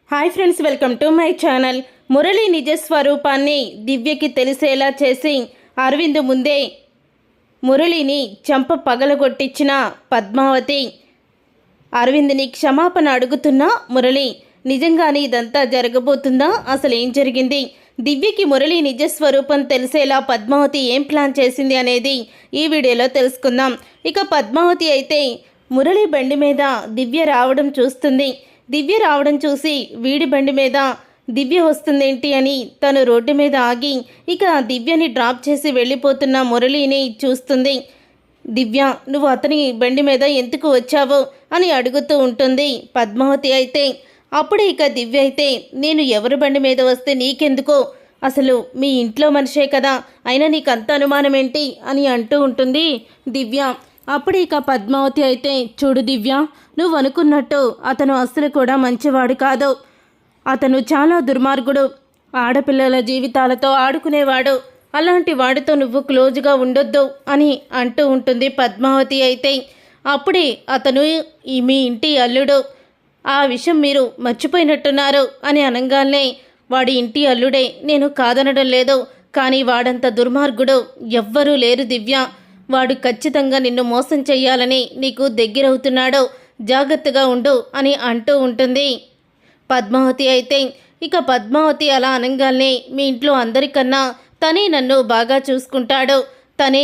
Hi friends, welcome to my channel. Murali నిజ స్వరూపాన్ని దివ్యకి తెలిసేలా చేసి అరవింద్ ముందే మురళిని చంప పగలగొట్టించిన పద్మావతి అరవింద్ని క్షమాపణ అడుగుతున్న మురళి. నిజంగానే ఇదంతా జరగబోతుందా? అసలు ఏం జరిగింది? దివ్యకి మురళి నిజ స్వరూపం తెలిసేలా పద్మావతి ఏం ప్లాన్ చేసింది అనేది ఈ వీడియోలో తెలుసుకుందాం. ఇక పద్మావతి అయితే మురళి బండి మీద దివ్య రావడం చూస్తుంది. దివ్య రావడం చూసి వీడి బండి మీద దివ్య వస్తుందేంటి అని తను రోడ్డు మీద ఆగి ఇక దివ్యని డ్రాప్ చేసి వెళ్ళిపోతున్న మురళిని చూస్తుంది. దివ్య, నువ్వు అతని బండి మీద ఎందుకు వచ్చావు అని అడుగుతూ ఉంటుంది పద్మావతి అయితే. అప్పుడే ఇక దివ్య అయితే, నేను ఎవరి బండి మీద వస్తే నీకెందుకో, అసలు మీ ఇంట్లో మనిషే కదా, అయినా నీకు అంత అనుమానం ఏంటి అని అంటూ ఉంటుంది దివ్య. అప్పుడు ఇక పద్మావతి అయితే, చూడు దివ్య, నువ్వు అనుకున్నట్టు అతను అస్సలు కూడా మంచివాడు కాదు. అతను చాలా దుర్మార్గుడు, ఆడపిల్లల జీవితాలతో ఆడుకునేవాడు. అలాంటి వాడితో నువ్వు క్లోజ్గా ఉండొద్దు అని అంటూ ఉంటుంది పద్మావతి అయితే. అప్పుడే అతను మీ ఇంటి అల్లుడు, ఆ విషయం మీరు మర్చిపోయినట్టున్నారు అని అనగానే, వాడి ఇంటి అల్లుడే, నేను కాదనడం లేదు, కానీ వాడంత దుర్మార్గుడు ఎవ్వరూ లేరు దివ్య. వాడు ఖచ్చితంగా నిన్ను మోసం చెయ్యాలని నీకు దగ్గరవుతున్నాడు, జాగ్రత్తగా ఉండు అని అంటూ ఉంటుంది పద్మావతి అయితే. ఇక పద్మావతి అలా అనగానే, మీ ఇంట్లో అందరికన్నా తనే నన్ను బాగా చూసుకుంటాడు, తనే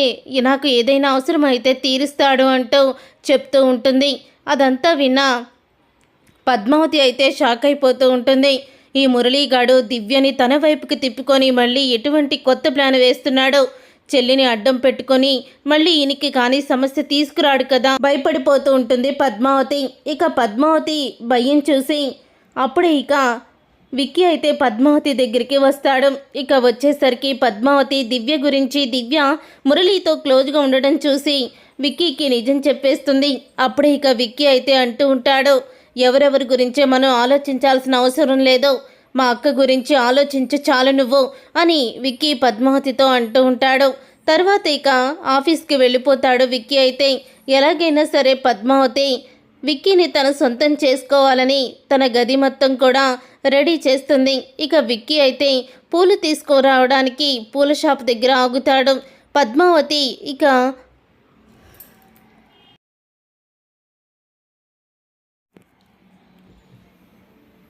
నాకు ఏదైనా అవసరమైతే తీరుస్తాడు అంటూ చెప్తూ ఉంటుంది. అదంతా విన్నా పద్మావతి అయితే షాక్ అయిపోతూ ఉంటుంది. ఈ మురళీగాడు దివ్యని తన వైపుకి తిప్పుకొని మళ్ళీ ఎటువంటి కొత్త ప్లాన్ వేస్తున్నాడు, చెల్లిని అడ్డం పెట్టుకొని మళ్ళీ ఈయనకి కానీ సమస్య తీసుకురాడు కదా, భయపడిపోతూ ఉంటుంది పద్మావతి. ఇక పద్మావతి భయం చూసి అప్పుడే ఇక విక్కీ అయితే పద్మావతి దగ్గరికి వస్తాడు. ఇక వచ్చేసరికి పద్మావతి దివ్య గురించి, దివ్య మురళితో క్లోజ్గా ఉండడం చూసి విక్కీకి నిజం చెప్పేస్తుంది. అప్పుడే ఇక విక్కీ అయితే అంటూ ఉంటాడు, ఎవరెవరి గురించే మనం ఆలోచించాల్సిన అవసరం లేదు, మా అక్క గురించి ఆలోచించు చాలు నువ్వు అని విక్కీ పద్మావతితో అంటూ ఉంటాడు. తర్వాత ఇక ఆఫీస్కి వెళ్ళిపోతాడు విక్కీ అయితే. ఎలాగైనా సరే పద్మావతి విక్కీని తన సొంతం చేసుకోవాలని తన గది మొత్తం కూడా రెడీ చేస్తుంది. ఇక విక్కీ అయితే పూలు తీసుకురావడానికి పూల షాప్ దగ్గర ఆగుతాడు. పద్మావతి ఇక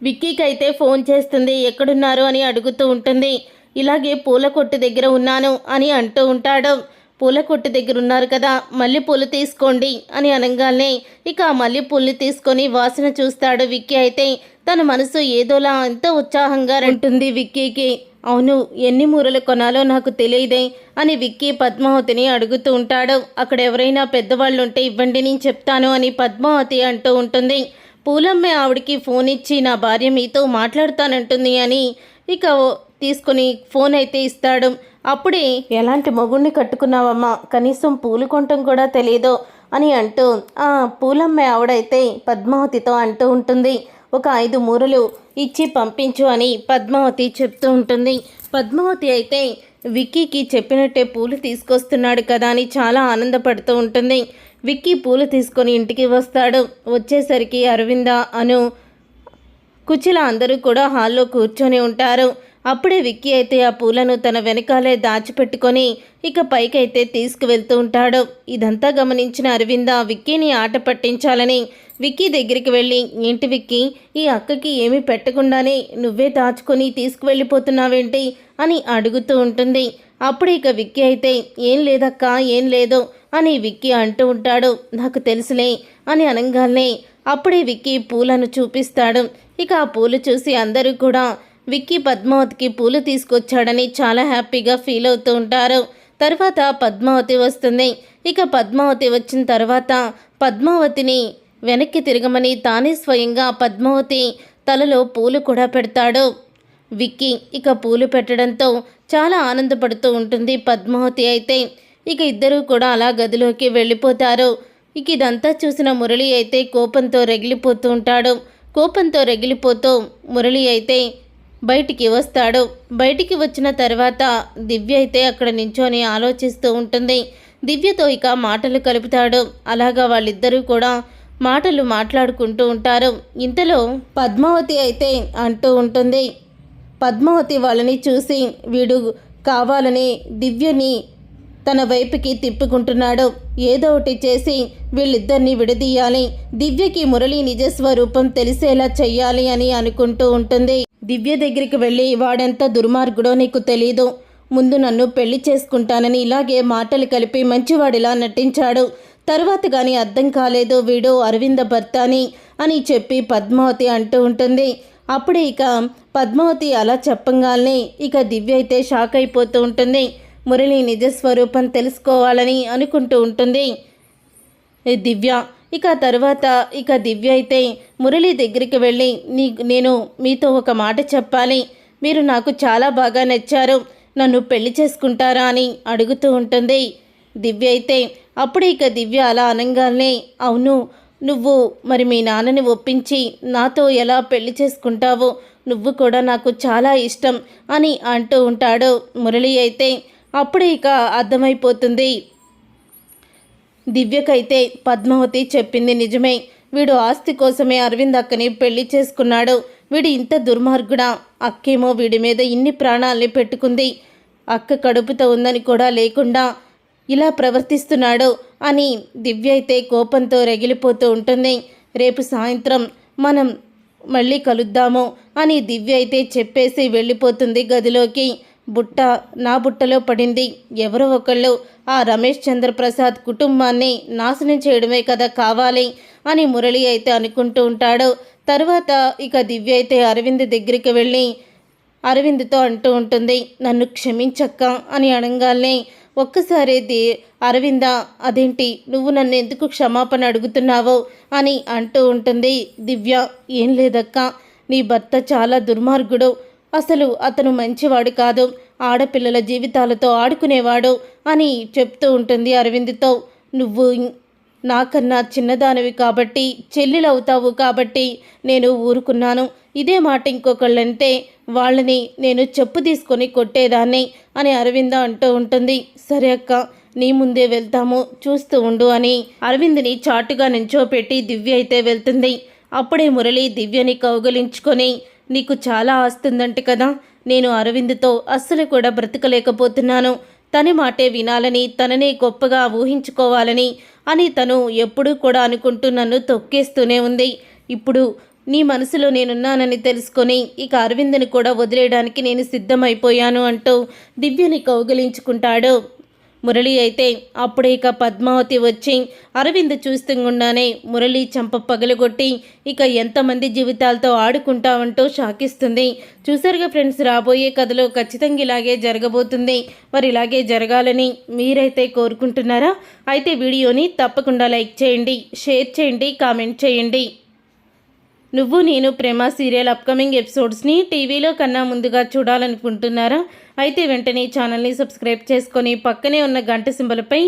విక్కీకి అయితే ఫోన్ చేస్తుంది, ఎక్కడున్నారు అని అడుగుతూ ఉంటుంది. ఇలాగే పూల కొట్టు దగ్గర ఉన్నాను అని అంటూ ఉంటాడు. పూల కొట్టు దగ్గర ఉన్నారు కదా, మల్లెపూలు తీసుకోండి అని అనగానే ఇక ఆ మల్లెపూల్ని తీసుకొని వాసన చూస్తాడు విక్కీ అయితే. తన మనసు ఏదోలా ఎంతో ఉత్సాహంగా ఉంటుంది విక్కీకి. అవును, ఎన్ని మూరలు కొనాలో నాకు తెలియదే అని విక్కీ పద్మావతిని అడుగుతూ ఉంటాడు. అక్కడ ఎవరైనా పెద్దవాళ్ళు ఉంటే ఇవ్వండి, నేను చెప్తాను అని పద్మావతి అంటూ ఉంటుంది. పూలమ్మే ఆవిడికి ఫోన్ ఇచ్చి, నా భార్య మీతో మాట్లాడుతానంటుంది అని ఇక తీసుకుని ఫోన్ అయితే ఇస్తాడు. అప్పుడే, ఎలాంటి మొగుడిని కట్టుకున్నావమ్మా, కనీసం పూలు కొనటం కూడా తెలియదు అని అంటూ ఆ పూలమ్మే ఆవిడైతే పద్మావతితో అంటూ ఉంటుంది, ఒక 5 మూరలు ఇచ్చి పంపించు అని పద్మావతి చెప్తూ ఉంటుంది. పద్మావతి అయితే విక్కీకి చెప్పినట్టే పూలు తీసుకొస్తున్నాడు కదా అని చాలా ఆనందపడుతూ ఉంటుంది. విక్కీ పూలు తీసుకొని ఇంటికి వస్తాడు. వచ్చేసరికి అరవింద, అను, కుచిల అందరూ కూడా హాల్లో కూర్చొని ఉంటారు. అప్పుడే విక్కీ అయితే ఆ పూలను తన వెనకాలే దాచిపెట్టుకొని ఇక పైకైతే తీసుకువెళ్తూ ఉంటాడు. ఇదంతా గమనించిన అరవింద విక్కీని ఆట పట్టించాలని విక్కీ దగ్గరికి వెళ్ళి, ఏంటి విక్కీ, ఈ అక్కకి ఏమీ పెట్టకుండానే నువ్వే దాచుకొని తీసుకువెళ్ళిపోతున్నావేంటి అని అడుగుతూ ఉంటుంది. అప్పుడు ఇక విక్కీ అయితే, ఏం లేదక్క, ఏం లేదు అని విక్కీ అంటూ ఉంటాడు. నాకు తెలుసులే అని అనగానే అప్పుడే విక్కీ పూలను చూపిస్తాడు. ఇక ఆ పూలు చూసి అందరూ కూడా విక్కీ పద్మావతికి పూలు తీసుకొచ్చాడని చాలా హ్యాపీగా ఫీల్ అవుతూ ఉంటారు. తర్వాత పద్మావతి వస్తుంది. ఇక పద్మావతి వచ్చిన తర్వాత పద్మావతిని వెనక్కి తిరగమని తానే స్వయంగా పద్మావతి తలలో పూలు కూడా పెడతాడు విక్కీ. ఇక పూలు పెట్టడంతో చాలా ఆనందపడుతూ ఉంటుంది పద్మావతి అయితే. ఇక ఇద్దరూ కూడా అలా గదిలోకి వెళ్ళిపోతారు. ఇక ఇదంతా చూసిన మురళి అయితే కోపంతో రగిలిపోతూ ఉంటాడు. కోపంతో రగిలిపోతూ మురళి అయితే బయటికి వస్తాడు. బయటికి వచ్చిన తర్వాత దివ్య అయితే అక్కడ నించొని ఆలోచిస్తూ ఉంటుంది. దివ్యతో ఇక మాటలు కలుపుతాడు. అలాగా వాళ్ళిద్దరూ కూడా మాటలు మాట్లాడుకుంటూ ఉంటారు. ఇంతలో పద్మావతి అయితే అంటూ ఉంటుంది, పద్మావతి వాళ్ళని చూసి వీడు కావాలని దివ్యని తన వైపుకి తిప్పుకుంటున్నాడు. ఏదో ఒకటి చేసి వీళ్ళిద్దరిని విడదీయాలి, దివ్యకి మురళి నిజస్వరూపం తెలిసేలా చెయ్యాలి అని అనుకుంటూ ఉంటుంది. దివ్య దగ్గరికి వెళ్ళి, వాడెంత దుర్మార్గుడో నీకు తెలీదు, ముందు నన్ను పెళ్లి చేసుకుంటానని ఇలాగే మాటలు కలిపి మంచివాడిలా నటించాడు. తర్వాత కానీ అర్థం కాలేదు వీడు అరవింద భర్త అని చెప్పి పద్మావతి అంటూ ఉంటుంది. అప్పుడే ఇక పద్మావతి అలా చెప్పంగానే ఇక దివ్య అయితే షాక్ అయిపోతూ ఉంటుంది. మురళి నిజస్వరూపం తెలుసుకోవాలని అనుకుంటూ ఉంటుంది దివ్య. ఇక తర్వాత ఇక దివ్య అయితే మురళి దగ్గరికి వెళ్ళి, నేను మీతో ఒక మాట చెప్పాలి, మీరు నాకు చాలా బాగా నచ్చారు, నన్ను పెళ్లి చేసుకుంటారా అని అడుగుతూ ఉంటుంది దివ్య అయితే. అప్పుడు ఇక దివ్య అలా అనగానే, అవును, నువ్వు మరి మీ నాన్నని ఒప్పించి నాతో ఎలా పెళ్లి చేసుకుంటావో, నువ్వు కూడా నాకు చాలా ఇష్టం అని అంటూ ఉంటాడు మురళి అయితే. అప్పుడే ఇక అర్థమైపోతుంది దివ్యకైతే పద్మావతి చెప్పింది నిజమే, వీడు ఆస్తి కోసమే అరవింద్ అక్కని పెళ్లి చేసుకున్నాడు, వీడు ఇంత దుర్మార్గుడా, అక్కేమో వీడి మీద ఇన్ని ప్రాణాలని పెట్టుకుంది, అక్క కడుపుతో ఉందని కూడా లేకుండా ఇలా ప్రవర్తిస్తున్నాడు అని దివ్య అయితే కోపంతో రగిలిపోతూ ఉంటుంది. రేపు సాయంత్రం మనం మళ్ళీ కలుద్దాము అని దివ్య అయితే చెప్పేసి వెళ్ళిపోతుంది గదిలోకి. నా బుట్టలో పడింది, ఎవరో ఒకళ్ళు ఆ రమేష్ చంద్రప్రసాద్ కుటుంబాన్ని నాశనం చేయడమే కదా కావాలి అని మురళి అయితే అనుకుంటూ ఉంటాడు. తర్వాత ఇక దివ్య అయితే అరవింద్ దగ్గరికి వెళ్ళి అరవింద్తో అంటూ ఉంటుంది, నన్ను క్షమించక్క అని అనగానే ఒక్కసారి అరవింద, అదేంటి నువ్వు నన్ను ఎందుకు క్షమాపణ అడుగుతున్నావో అని అంటూ ఉంటుంది దివ్య. ఏం లేదక్క, నీ భర్త చాలా దుర్మార్గుడు, అసలు అతను మంచివాడు కాదు, ఆడపిల్లల జీవితాలతో ఆడుకునేవాడు అని చెప్తూ ఉంటుంది అరవింద్తో. నువ్వు నాకన్నా చిన్నదానివి కాబట్టి, చెల్లెలవుతావు కాబట్టి నేను ఊరుకున్నాను, ఇదే మాట ఇంకొకళ్ళంటే వాళ్ళని నేను చెప్పు తీసుకొని కొట్టేదాన్ని అని అరవింద అంటూ ఉంటుంది. సరే అక్క, నీ ముందే వెళ్తాము, చూస్తూ ఉండు అని అరవింద్ని చాటుగా నించోపెట్టి దివ్య అయితే వెళ్తుంది. అప్పుడే మురళి దివ్యని కౌగలించుకొని, నీకు చాలా ఆస్తుందంట కదా, నేను అరవింద్తో అస్సలు కూడా బ్రతకలేకపోతున్నాను, తన మాటే వినాలని, తననే గొప్పగా ఊహించుకోవాలని అని తను ఎప్పుడూ కూడా అనుకుంటూ నన్ను తొక్కేస్తూనే ఉంది. ఇప్పుడు నీ మనసులో నేనున్నానని తెలుసుకొని ఇక అరవింద్ని కూడా వదిలేయడానికి నేను సిద్ధమైపోయాను అంటూ దివ్యని కౌగిలించుకుంటాడు మురళి అయితే. అప్పుడే ఇక పద్మావతి వచ్చి అరవింద్ చూస్తుండగానే మురళి చంప పగలగొట్టి ఇక ఎంతమంది జీవితాలతో ఆడుకుంటామంటూ షాకిస్తుంది. చూసారుగా ఫ్రెండ్స్, రాబోయే కథలో ఖచ్చితంగా ఇలాగే జరగబోతుంది. మరి ఇలాగే జరగాలని మీరైతే కోరుకుంటున్నారా? అయితే వీడియోని తప్పకుండా లైక్ చేయండి, షేర్ చేయండి, కామెంట్ చేయండి. నువ్వు నేను ప్రేమ సీరియల్ అప్కమింగ్ ఎపిసోడ్స్ని టీవీలో కన్నా ముందుగా చూడాలనుకుంటున్నారా? అయితే వెంటనే ఛానల్ని సబ్స్క్రైబ్ చేసుకొని పక్కనే ఉన్న గంట సింబల్పై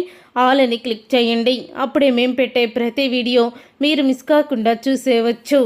ఆల్ అని క్లిక్ చేయండి. అప్పుడే మేము పెట్టే ప్రతి వీడియో మీరు మిస్ కాకుండా చూసేయవచ్చు.